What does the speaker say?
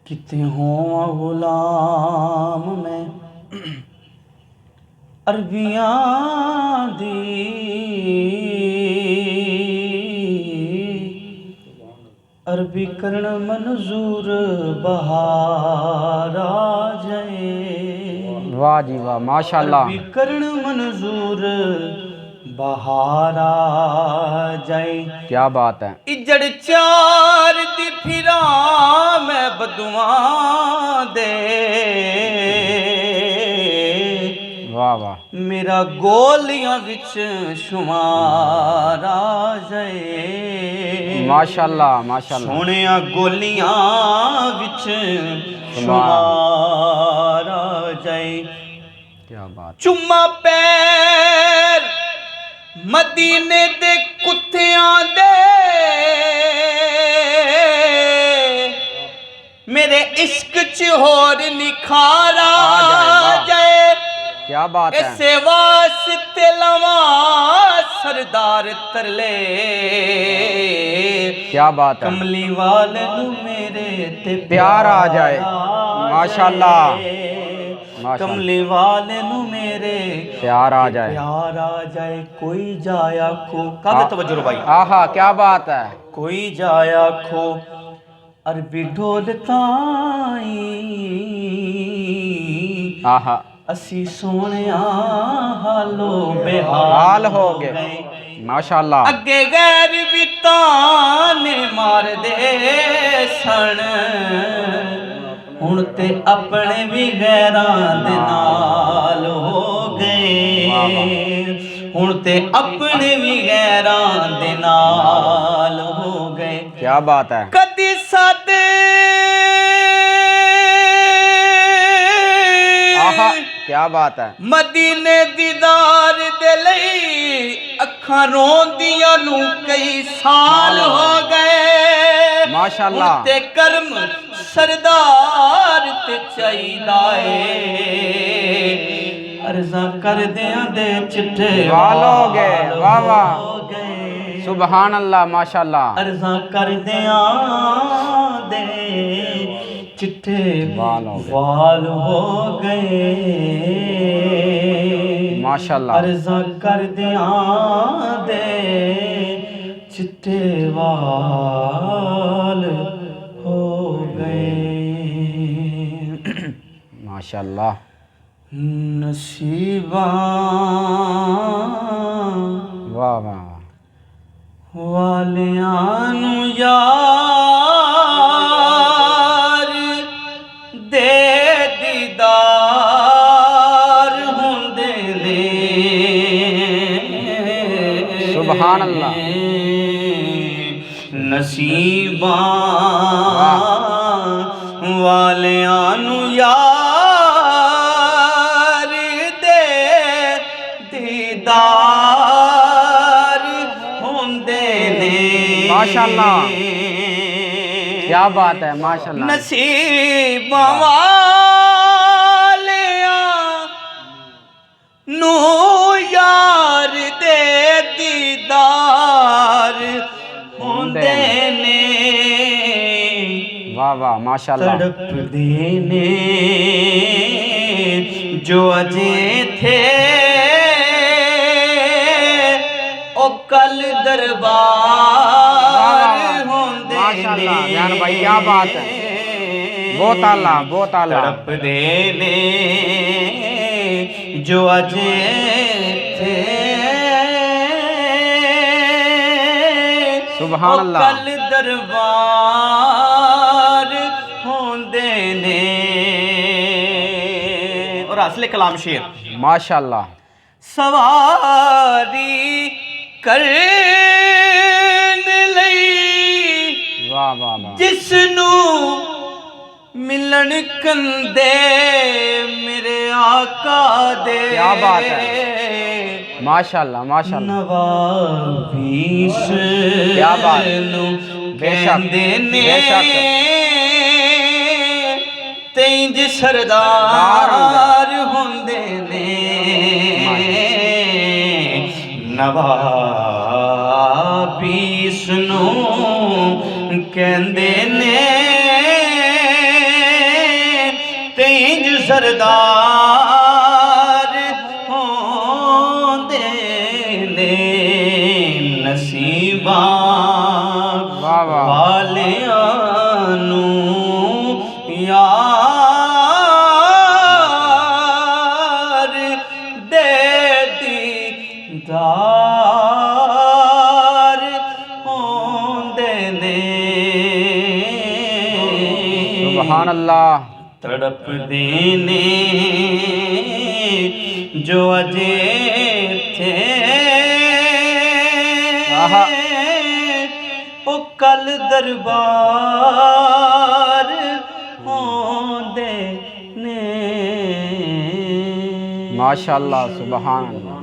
किते हों गुलाम मैं अरबियां दी अरबी करण मंजूर बहार आ जाए। वाह जी वाह माशाल्लाह। अरबी करण मंजूर बहार आ जाए। क्या बात है। इजड़ चार दी फिरा मैं बदुआ दे वाह वाह मेरा गोलियां विच शुमार आ जाए। माशाल्लाह माशाल्लाह। सोनिया गोलियां विच शुमार आ जाए। क्या बात। चुम्मा पैर मदीने दे कुत्तियां दे मेरे इश्क च होर निखारा जाए। क्या बात है। इसे वास्ते लवा सरदार तरले। क्या बात है। कमली वाले नू मेरे ते प्यार आ जाए। माशाल्लाह कमली वाले नू मेरे प्यार आ जाए। प्यार आ जाए। कोई जाया खो काबे तवज्जो रो भाई। आहा क्या बात है। कोई जाया खो अरबी ढोल ताई आहा असी सोनिया हालो बेहाल हाल हो गए। माशाल्लाह। अगे गैर भी ताने मार दे सन हुण ते अपने भी गैरां दे नाल हो गए। हुण ते अपने भी गैरां दे नाल हो गए। क्या बात है। कदी सादे आहा क्या बात है। मदीने दीदार दे लई अखां रोंदियां नू कई साल हो गए। माशाल्लाह। हुण ते कर्म सरदार ते चाहीदा ए अर्ज़ा कर दियां दे चिट्ठे वाल हो गए। वाह वाह हो गए। सुभान अल्लाह माशाल्लाह। अर्ज़ा कर दियां दे चिट्ठे वाल हो गए। माशाल्लाह। अर्ज़ा कर दियां दे चिट्ठे वाल हो गए। माशाल्लाह। नसीबा वाह वाह वालियां नू यार दे दीदार हुंदे ने। सुभान अल्लाह। नसीबा वालियां नू यार दे दीदार हुंदे ने। माशाल्लाह क्या बात है। माशाल्लाह। नसीब वालियां नू यार दे दीदार हुंदे ने। वाह वाह माशाल्लाह। तड़पदे ने जो अजे थे ओ कल दरबार होंदे ने। माशाल्लाह जान भाई क्या बात है। बहुत आला बहुत आला। तड़पदे ने जो अजे थे सुभान अल्लाह। कल दरबार होंदे ने। और असले कलाम शेर माशाल्लाह। सवारी करन लई वाह वाह वाह जिसनू मिलन कंदे मेरे आका दे। क्या बात है। माशाल्लाह माशाल्लाह। नवाबीस क्या बात। बेशक बेशक तेंज सरदार होंदे ने। नवाबीस नू कहंदे ने ਸਰਦਾਰ ਹੋਂਦੇ ਨੇ ਨਸੀਬਾਂ ਵਾਹ ਵਾਹ ਵਾਲਿਆਂ ਨੂੰ ਯਾਰ ਦੇ ਦੀਦਾਰ ਹੋਂਦੇ ਨੇ ਸੁਭਾਨ ਅੱਲਾਹ ਤੜਪਦੇ ਨੇ ਜੋ ਅਜੇ ਥੇ ਆਹਾ ਉਹ ਕੱਲ ਦਰਬਾਰ ਹੋਂਦੇ ਨੇ ਮਾਸ਼ਾਅੱਲਾ ਸੁਭਾਨ ਅੱਲਾਹ